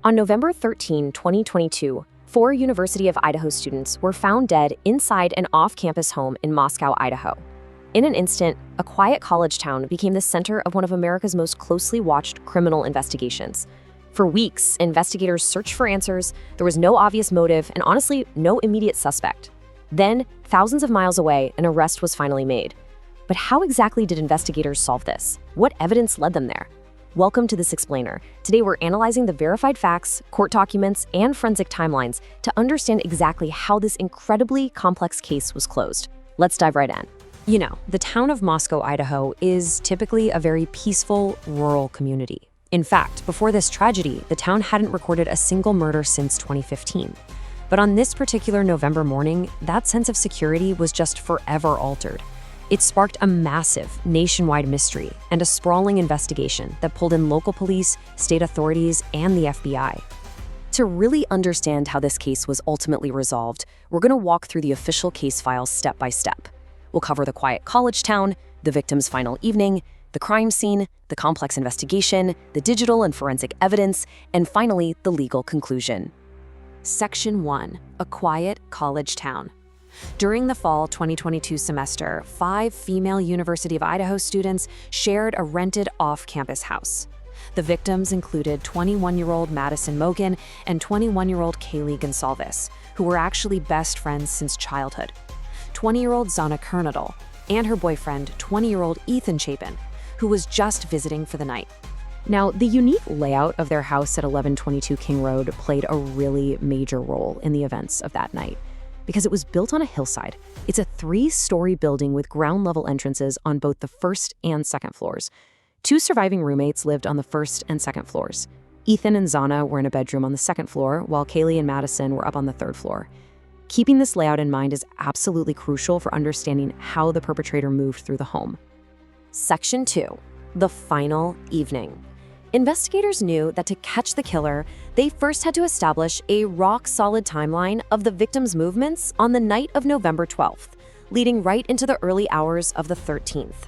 On November 13, 2022, 4 University of Idaho students were found dead inside an off-campus home in Moscow, Idaho. In an instant, a quiet college town became the center of one of America's most closely watched criminal investigations. For weeks, investigators searched for answers, there was no obvious motive, and honestly, no immediate suspect. Then, thousands of miles away, an arrest was finally made. But how exactly did investigators solve this? What evidence led them there? Welcome to This Explainer. Today we're analyzing the verified facts, court documents, and forensic timelines to understand exactly how this incredibly complex case was closed. Let's dive right in. You know, the town of Moscow, Idaho is typically a very peaceful, rural community. In fact, before this tragedy, the town hadn't recorded a single murder since 2015. But on this particular November morning, that sense of security was just forever altered. It sparked a massive, nationwide mystery and a sprawling investigation that pulled in local police, state authorities, and the FBI. To really understand how this case was ultimately resolved, we're going to walk through the official case files step by step. We'll cover the quiet college town, the victim's final evening, the crime scene, the complex investigation, the digital and forensic evidence, and finally, the legal conclusion. Section 1. A quiet college town. During the fall 2022 semester, 5 female University of Idaho students shared a rented off-campus house. The victims included 21-year-old Madison Mogan and 21-year-old Kaylee Gonsalves, who were actually best friends since childhood. 20-year-old Zana Kernadal and her boyfriend, 20-year-old Ethan Chapin, who was just visiting for the night. Now, the unique layout of their house at 1122 King Road played a really major role in the events of that night. Because it was built on a hillside, it's a 3-story building with ground-level entrances on both the first and second floors. 2 surviving roommates lived on the first and second floors. Ethan and Zana were in a bedroom on the second floor, while Kaylee and Madison were up on the third floor. Keeping this layout in mind is absolutely crucial for understanding how the perpetrator moved through the home. Section 2. The final evening. Investigators knew that to catch the killer, they first had to establish a rock-solid timeline of the victim's movements on the night of November 12th, leading right into the early hours of the 13th.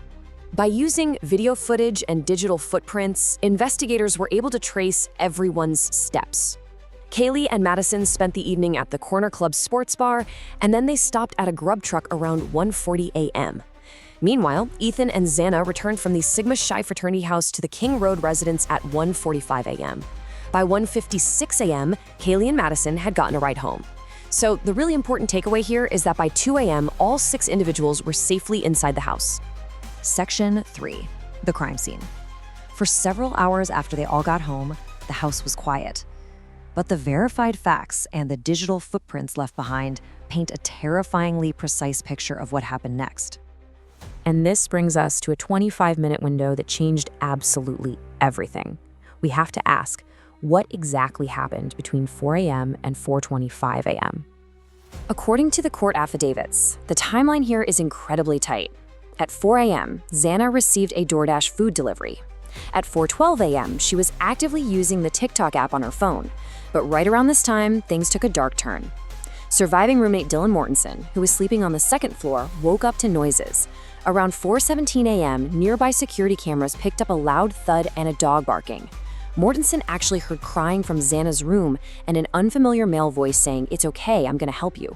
By using video footage and digital footprints, investigators were able to trace everyone's steps. Kaylee and Madison spent the evening at the Corner Club sports bar, and then they stopped at a grub truck around 1:40 a.m. Meanwhile, Ethan and Zana returned from the Sigma Chi fraternity house to the King Road residence at 1:45 a.m. By 1:56 a.m., Kaylee and Madison had gotten a ride home. So the really important takeaway here is that by 2 a.m., all 6 individuals were safely inside the house. Section 3. The crime scene. For several hours after they all got home, the house was quiet. But the verified facts and the digital footprints left behind paint a terrifyingly precise picture of what happened next. And this brings us to a 25-minute window that changed absolutely everything. We have to ask, what exactly happened between 4 a.m. and 4:25 a.m.? According to the court affidavits, the timeline here is incredibly tight. At 4 a.m., Zana received a DoorDash food delivery. At 4:12 a.m., she was actively using the TikTok app on her phone. But right around this time, things took a dark turn. Surviving roommate Dylan Mortensen, who was sleeping on the second floor, woke up to noises. Around 4:17 a.m., nearby security cameras picked up a loud thud and a dog barking. Mortensen actually heard crying from Zana's room and an unfamiliar male voice saying, "It's okay, I'm gonna help you."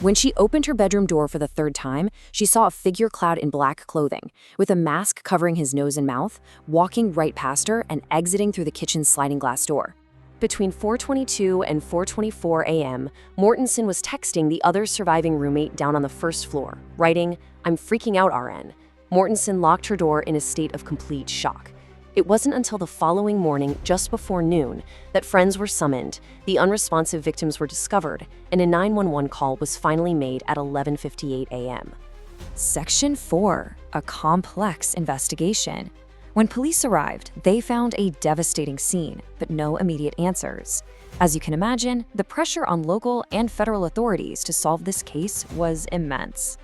When she opened her bedroom door for the third time, she saw a figure clad in black clothing, with a mask covering his nose and mouth, walking right past her and exiting through the kitchen's sliding glass door. Between 4:22 and 4:24 a.m., Mortensen was texting the other surviving roommate down on the first floor, writing, "I'm freaking out, RN." Mortensen locked her door in a state of complete shock. It wasn't until the following morning, just before noon, that friends were summoned, the unresponsive victims were discovered, and a 911 call was finally made at 11:58 a.m. Section 4. A complex investigation. When police arrived, they found a devastating scene, but no immediate answers. As you can imagine, the pressure on local and federal authorities to solve this case was immense.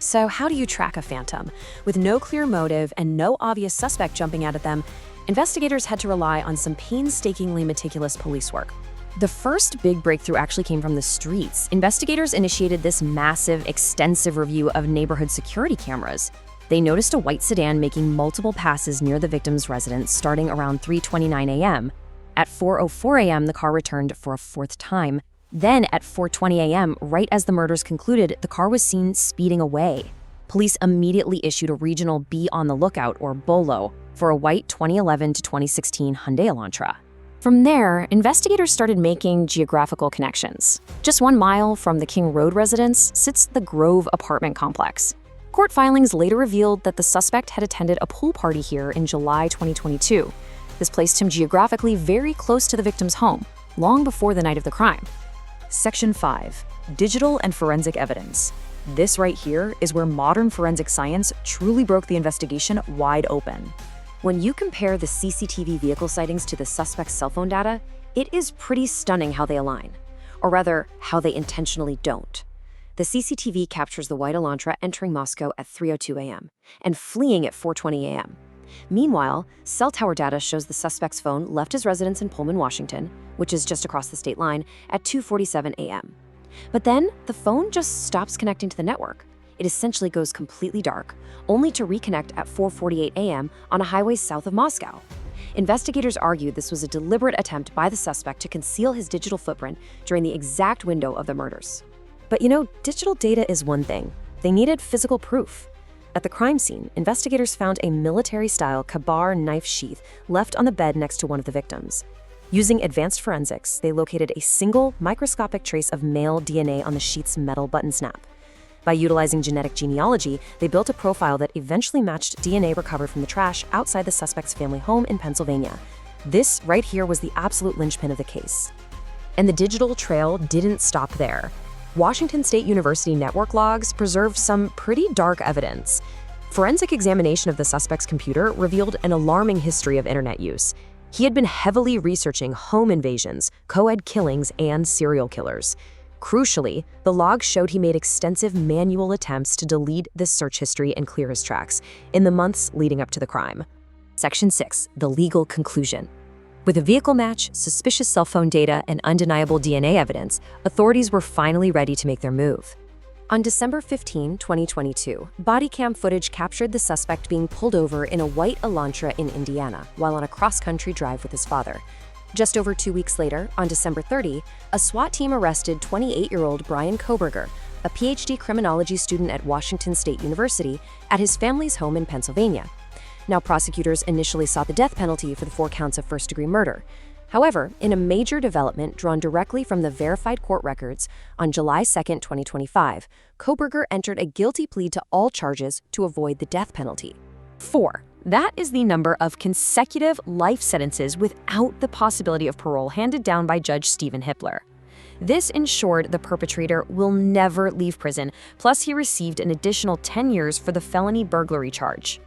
So how do you track a phantom? With no clear motive and no obvious suspect jumping out at them, investigators had to rely on some painstakingly meticulous police work. The first big breakthrough actually came from the streets. Investigators initiated this massive, extensive review of neighborhood security cameras. They noticed a white sedan making multiple passes near the victim's residence starting around 3:29 a.m. At 4:04 a.m., the car returned for a fourth time. Then at 4:20 a.m., right as the murders concluded, the car was seen speeding away. Police immediately issued a regional Be on the Lookout, or BOLO, for a white 2011 to 2016 Hyundai Elantra. From there, investigators started making geographical connections. Just 1 mile from the King Road residence sits the Grove apartment complex. Court filings later revealed that the suspect had attended a pool party here in July 2022. This placed him geographically very close to the victim's home, long before the night of the crime. Section 5. Digital and forensic evidence. This right here is where modern forensic science truly broke the investigation wide open. When you compare the CCTV vehicle sightings to the suspect's cell phone data, it is pretty stunning how they align. Or rather, how they intentionally don't. The CCTV captures the white Elantra entering Moscow at 3:02 a.m. and fleeing at 4:20 a.m. Meanwhile, cell tower data shows the suspect's phone left his residence in Pullman, Washington, which is just across the state line, at 2:47 a.m. But then, the phone just stops connecting to the network. It essentially goes completely dark, only to reconnect at 4:48 a.m. on a highway south of Moscow. Investigators argued this was a deliberate attempt by the suspect to conceal his digital footprint during the exact window of the murders. But digital data is one thing. They needed physical proof. At the crime scene, investigators found a military-style Ka-Bar knife sheath left on the bed next to one of the victims. Using advanced forensics, they located a single microscopic trace of male DNA on the sheath's metal button snap. By utilizing genetic genealogy, they built a profile that eventually matched DNA recovered from the trash outside the suspect's family home in Pennsylvania. This right here was the absolute linchpin of the case. And the digital trail didn't stop there. Washington State University network logs preserved some pretty dark evidence. Forensic examination of the suspect's computer revealed an alarming history of internet use. He had been heavily researching home invasions, co-ed killings, and serial killers. Crucially, the logs showed he made extensive manual attempts to delete this search history and clear his tracks in the months leading up to the crime. Section 6. The legal conclusion. With a vehicle match, suspicious cell phone data, and undeniable DNA evidence, authorities were finally ready to make their move. On December 15, 2022, body cam footage captured the suspect being pulled over in a white Elantra in Indiana while on a cross-country drive with his father. Just over 2 weeks later, on December 30, a SWAT team arrested 28-year-old Bryan Kohberger, a PhD criminology student at Washington State University, at his family's home in Pennsylvania. Now, prosecutors initially sought the death penalty for the 4 counts of first-degree murder. However, in a major development drawn directly from the verified court records, on July 2, 2025, Kohberger entered a guilty plea to all charges to avoid the death penalty. 4. That is the number of consecutive life sentences without the possibility of parole handed down by Judge Stephen Hippler. This ensured the perpetrator will never leave prison, plus he received an additional 10 years for the felony burglary charge.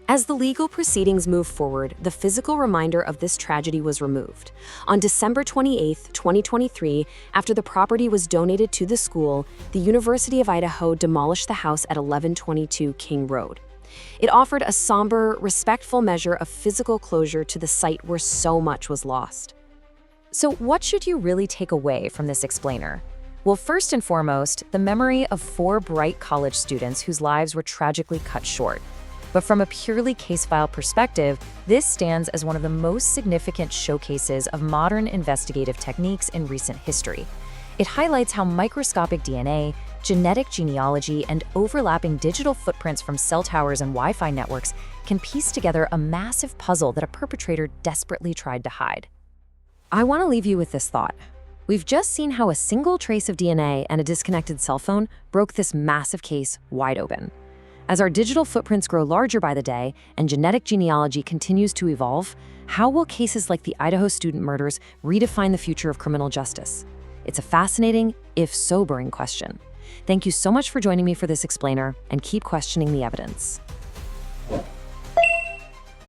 As the legal proceedings moved forward, the physical reminder of this tragedy was removed. On December 28, 2023, after the property was donated to the school, the University of Idaho demolished the house at 1122 King Road. It offered a somber, respectful measure of physical closure to the site where so much was lost. So what should you really take away from this explainer? Well, first and foremost, the memory of 4 bright college students whose lives were tragically cut short. But from a purely case file perspective, this stands as one of the most significant showcases of modern investigative techniques in recent history. It highlights how microscopic DNA, genetic genealogy, and overlapping digital footprints from cell towers and Wi-Fi networks can piece together a massive puzzle that a perpetrator desperately tried to hide. I want to leave you with this thought. We've just seen how a single trace of DNA and a disconnected cell phone broke this massive case wide open. As our digital footprints grow larger by the day and genetic genealogy continues to evolve, how will cases like the Idaho student murders redefine the future of criminal justice? It's a fascinating, if sobering, question. Thank you so much for joining me for this explainer, and keep questioning the evidence.